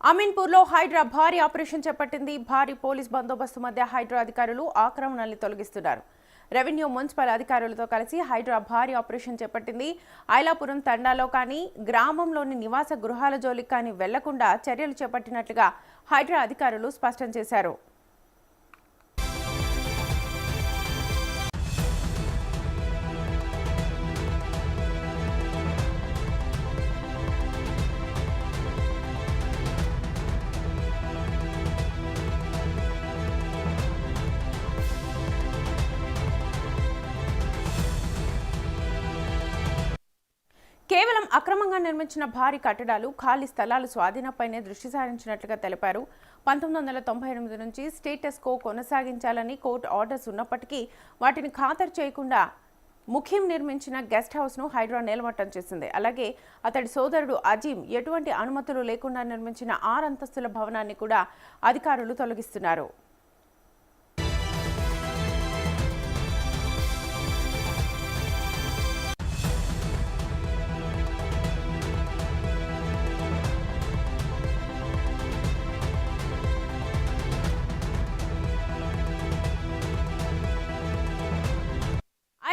అమీన్పూర్లో హైడ్రా భారీ ఆపరేషన్ చేపట్టింది. భారీ పోలీస్ బందోబస్తు మధ్య హైడ్రా అధికారులు ఆక్రమణల్ని తొలగిస్తున్నారు. రెవెన్యూ మున్సిపల్ అధికారులతో కలిసి హైడ్రా భారీ ఆపరేషన్ చేపట్టింది. ఐలాపురం తండాలో కానీ గ్రామంలోని నివాస గృహాల జోలికి కానీ వెళ్లకుండా చర్యలు చేపట్టినట్లుగా హైడ్రా అధికారులు స్పష్టం చేశారు. కేవలం అక్రమంగా నిర్మించిన భారీ కట్టడాలు, ఖాళీ స్థలాలు స్వాధీనంపైనే దృష్టి సారించినట్లుగా తెలిపారు. 1998 నుంచి స్టేటస్ కో కొనసాగించాలని కోర్టు ఆర్డర్స్ ఉన్నప్పటికీ వాటిని ఖాతరు చేయకుండా ముఖీం నిర్మించిన గెస్ట్ హౌస్ను హైడ్రా నేలమట్టం చేసింది. అలాగే అతడి సోదరుడు అజీం ఎటువంటి అనుమతులు లేకుండా నిర్మించిన 6 అంతస్తుల భవనాన్ని కూడా అధికారులు తొలగిస్తున్నారు.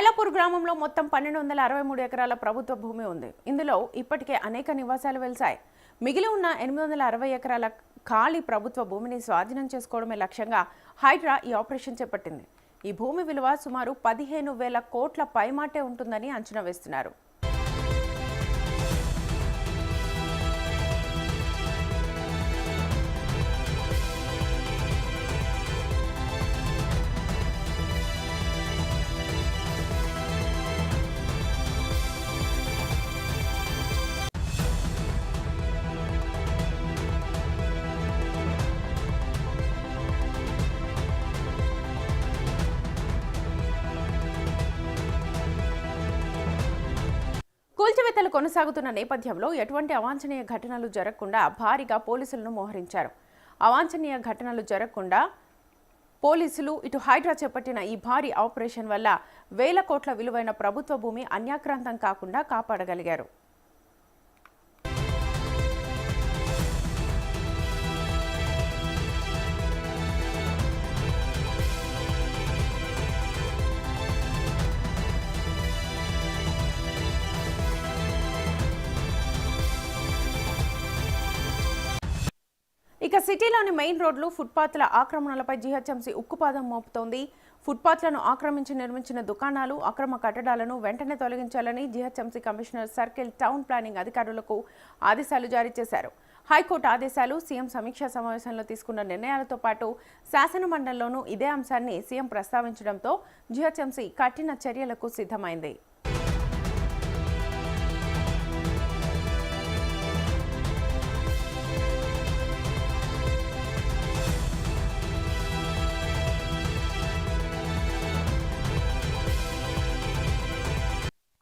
ఐలాపూర్ గ్రామంలో మొత్తం 1263 ఎకరాల ప్రభుత్వ భూమి ఉంది. ఇందులో ఇప్పటికే అనేక నివాసాలు వెలిశాయి. మిగిలి ఉన్న 860 ఎకరాల ఖాళీ ప్రభుత్వ భూమిని స్వాధీనం చేసుకోవడమే లక్ష్యంగా హైడ్రా ఈ ఆపరేషన్ చేపట్టింది. ఈ భూమి విలువ సుమారు 15,000 కోట్ల పైమాటే ఉంటుందని అంచనా వేస్తున్నారు. కూల్చివేతలు కొనసాగుతున్న నేపథ్యంలో ఎటువంటి అవాంఛనీయ ఘటనలు జరగకుండా భారీగా పోలీసులను మోహరించారు. అవాంఛనీయ ఘటనలు జరగకుండా పోలీసులు ఇటు హైడ్రా చేపట్టిన ఈ భారీ ఆపరేషన్ వల్ల వేల కోట్ల విలువైన ప్రభుత్వ భూమి అన్యాక్రాంతం కాకుండా కాపాడగలిగారు. ఇక సిటీలోని మెయిన్ రోడ్లు, ఫుట్పాత్ల ఆక్రమణలపై జీహెచ్ఎంసీ ఉక్కుపాదం మోపుతోంది. ఫుట్పాత్లను ఆక్రమించి నిర్మించిన దుకాణాలు, అక్రమ కట్టడాలను వెంటనే తొలగించాలని GHMC commissioner circle town planning అధికారులకు ఆదేశాలు జారీ చేశారు. హైకోర్టు ఆదేశాలు, సీఎం సమీక్షా సమావేశంలో తీసుకున్న నిర్ణయాలతో పాటు శాసనమండలిలోనూ ఇదే అంశాన్ని సీఎం ప్రస్తావించడంతో జీహెచ్ఎంసీ కఠిన చర్యలకు సిద్ధమైంది.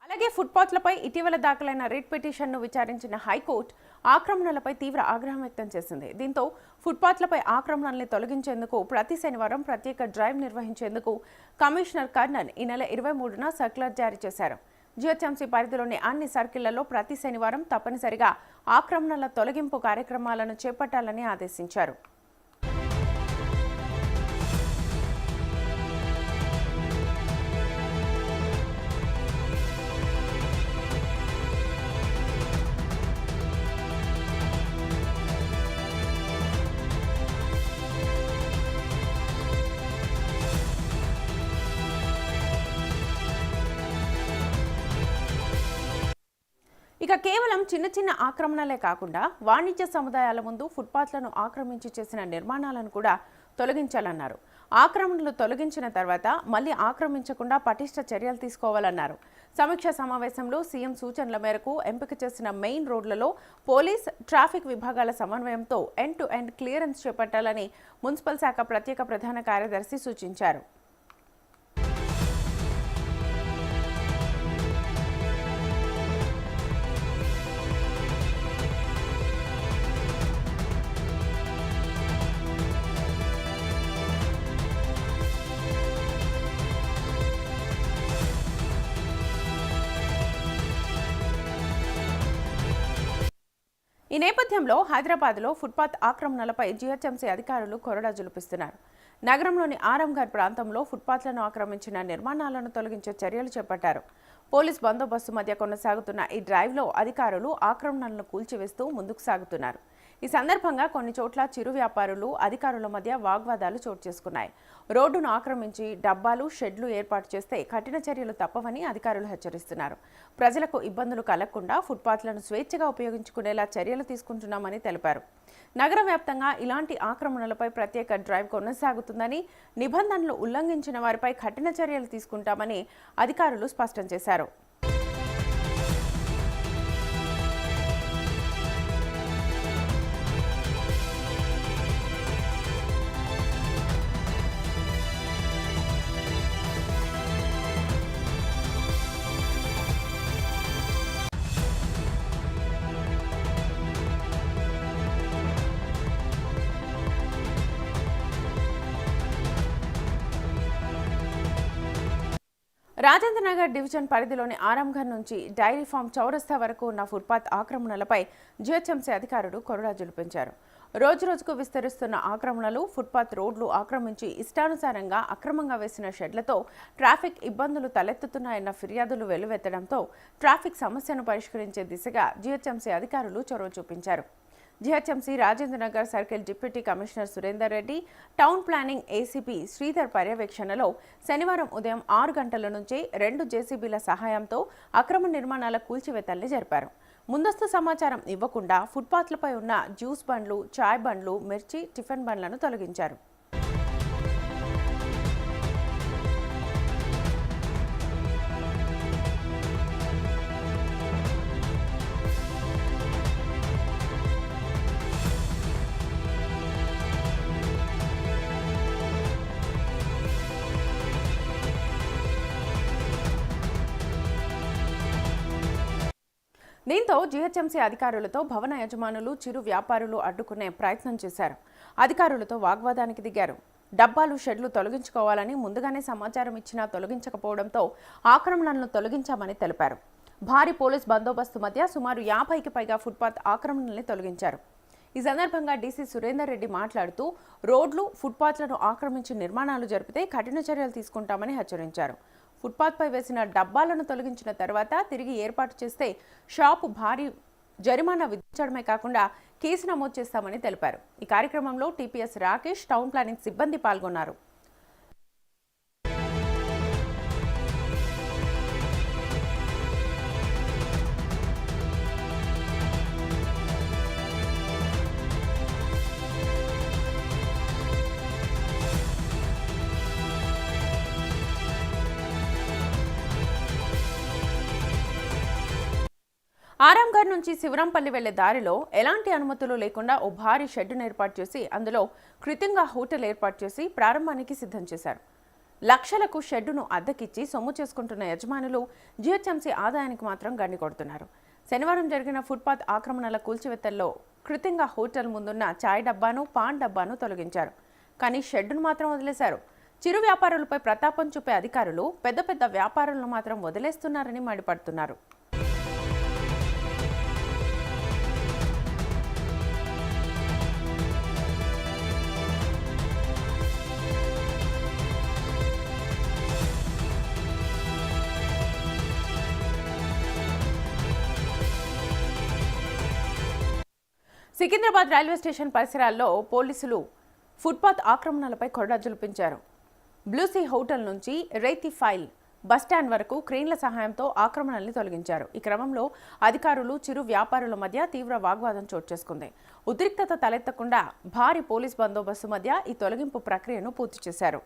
అలాగే ఫుట్పాత్లపై ఇటీవల దాఖలైన రిట్ పిటిషన్ను విచారించిన హైకోర్టు ఆక్రమణలపై తీవ్ర ఆగ్రహం వ్యక్తం చేసింది. దీంతో ఫుట్పాత్లపై ఆక్రమణల్ని తొలగించేందుకు ప్రతి శనివారం ప్రత్యేక డ్రైవ్ నిర్వహించేందుకు కమిషనర్ కర్ణన్ ఈ నెల 23న సర్క్యులర్ జారీ చేశారు. జీహెచ్ఎంసీ పరిధిలోని అన్ని సర్కిళ్లలో ప్రతి శనివారం తప్పనిసరిగా ఆక్రమణల తొలగింపు కార్యక్రమాలను చేపట్టాలని ఆదేశించారు. ఇక కేవలం చిన్న చిన్న ఆక్రమణలే కాకుండా వాణిజ్య సముదాయాల ముందు ఫుట్పాత్లను ఆక్రమించి చేసిన నిర్మాణాలను కూడా తొలగించాలన్నారు. ఆక్రమణలు తొలగించిన తర్వాత మళ్లీ ఆక్రమించకుండా పటిష్ట చర్యలు తీసుకోవాలన్నారు. సమీక్షా సమావేశంలో సీఎం సూచనల మేరకు ఎంపిక చేసిన మెయిన్ రోడ్లలో పోలీస్, ట్రాఫిక్ విభాగాల సమన్వయంతో ఎండ్ టు ఎండ్ క్లియరెన్స్ చేపట్టాలని మున్సిపల్ శాఖ ప్రత్యేక ప్రధాన కార్యదర్శి సూచించారు. ఈ ఈ నేపథ్యంలో హైదరాబాద్లో ఫుట్పాత్ ఆక్రమణలపై జీహెచ్ఎంసీ అధికారులు కొరడా జులిపిస్తున్నారు. నగరంలోని ఆరంఘర్ ప్రాంతంలో ఫుట్పాత్లను ఆక్రమించిన నిర్మాణాలను తొలగించే చర్యలు చేపట్టారు. పోలీస్ బందోబస్తు మధ్య కొనసాగుతున్న ఈ డ్రైవ్లో అధికారులు ఆక్రమణలను కూల్చివేస్తూ ముందుకు సాగుతున్నారు. ఈ సందర్భంగా కొన్ని చోట్ల చిరు వ్యాపారులు అధికారుల మధ్య వాగ్వాదాలు చోటు చేసుకున్నాయి. రోడ్డును ఆక్రమించి డబ్బాలు, షెడ్లు ఏర్పాటు చేస్తే కఠిన చర్యలు తప్పవని అధికారులు హెచ్చరిస్తున్నారు. ప్రజలకు ఇబ్బందులు కలగకుండా ఫుట్పాత్లను స్వేచ్ఛగా ఉపయోగించుకునేలా చర్యలు తీసుకుంటున్నామని తెలిపారు. నగర వ్యాప్తంగా ఇలాంటి ఆక్రమణలపై ప్రత్యేక డ్రైవ్ కొనసాగుతుందని, నిబంధనలు ఉల్లంఘించిన వారిపై కఠిన చర్యలు తీసుకుంటామని అధికారులు స్పష్టం చేశారు. రాజేంద్రనగర్ డివిజన్ పరిధిలోని ఆరంఘర్ నుంచి డైరీ ఫామ్ చౌరస్తా వరకు ఉన్న ఫుట్పాత్ ఆక్రమణలపై జీహెచ్ఎంసీ అధికారులు కొరడా జులిపించారు. రోజురోజుకు విస్తరిస్తున్న ఆక్రమణలు, ఫుట్పాత్ రోడ్లు ఆక్రమించి ఇష్టానుసారంగా అక్రమంగా వేసిన షెడ్లతో ట్రాఫిక్ ఇబ్బందులు తలెత్తుతున్నాయన్న ఫిర్యాదులు వెల్లువెత్తడంతో ట్రాఫిక్ సమస్యను పరిష్కరించే దిశగా జీహెచ్ఎంసీ అధికారులు చొరవ చూపించారు. GHMC Rajendranagar circle deputy commissioner Surender Reddy, town planning ACP Sridhar పర్యవేక్షణలో శనివారం ఉదయం 6 గంటల నుంచి 2 జేసీబీల సహాయంతో అక్రమ నిర్మాణాల కూల్చివేతల్ని జరిపారు. ముందస్తు సమాచారం ఇవ్వకుండా ఫుట్పాత్లపై ఉన్న జ్యూస్ బండ్లు, చాయ్ బండ్లు, మిర్చి, టిఫిన్ బండ్లను తొలగించారు. దీంతో జీహెచ్ఎంసీ అధికారులతో భవన యజమానులు, చిరు వ్యాపారులు అడ్డుకునే ప్రయత్నం చేశారు. అధికారులతో వాగ్వాదానికి దిగారు. డబ్బాలు, షెడ్లు తొలగించుకోవాలని ముందుగానే సమాచారం ఇచ్చినా తొలగించకపోవడంతో ఆక్రమణలను తొలగించామని తెలిపారు. భారీ పోలీస్ బందోబస్తు మధ్య సుమారు 50కి పైగా ఫుట్పాత్ ఆక్రమణల్ని తొలగించారు. ఈ సందర్భంగా డీసీ సురేందర్ రెడ్డి మాట్లాడుతూ రోడ్లు, ఫుట్పాత్లను ఆక్రమించి నిర్మాణాలు జరిపితే కఠిన చర్యలు తీసుకుంటామని హెచ్చరించారు. ఫుట్పాత్పై వేసిన డబ్బాలను తొలగించిన తర్వాత తిరిగి ఏర్పాటు చేస్తే షాపు భారీ జరిమానా విధించడమే కాకుండా కేసు నమోదు చేస్తామని తెలిపారు. ఈ కార్యక్రమంలో టీపీఎస్ రాకేష్, టౌన్ ప్లానింగ్ సిబ్బంది పాల్గొన్నారు. ఆరాంఘర్ నుంచి శివరాంపల్లి వెళ్లే దారిలో ఎలాంటి అనుమతులు లేకుండా ఓ భారీ షెడ్డును ఏర్పాటు చేసి అందులో కృత్రిమంగా హోటల్ ఏర్పాటు చేసి ప్రారంభానికి సిద్ధం చేశారు. లక్షలకు షెడ్డును అద్దెకిచ్చి సొమ్ము చేసుకుంటున్న యజమానులు జీహెచ్ఎంసీ ఆదాయానికి మాత్రం గండి కొడుతున్నారు. శనివారం జరిగిన ఫుట్పాత్ ఆక్రమణల కూల్చివేతల్లో కృత్రిమంగా హోటల్ ముందున్న చాయ్ డబ్బాను, పాన్ డబ్బాను తొలగించారు. కానీ షెడ్డును మాత్రం వదిలేశారు. చిరు వ్యాపారులపై ప్రతాపం చూపే అధికారులు పెద్ద పెద్ద వ్యాపారులను మాత్రం వదిలేస్తున్నారని మండిపడుతున్నారు. సికింద్రాబాద్ రైల్వే స్టేషన్ పరిసరాల్లో పోలీసులు ఫుట్పాత్ ఆక్రమణలపై కొరడా జులిపించారు. బ్లూసీ హోటల్ నుంచి రైతి ఫైల్ బస్టాండ్ వరకు క్రేన్ల సహాయంతో ఆక్రమణల్ని తొలగించారు. ఈ క్రమంలో అధికారులు, చిరు వ్యాపారుల మధ్య తీవ్ర వాగ్వాదం చోటు చేసుకుంది. ఉద్రిక్తత తలెత్తకుండా భారీ పోలీస్ బందోబస్తు మధ్య ఈ తొలగింపు ప్రక్రియను పూర్తి చేశారు.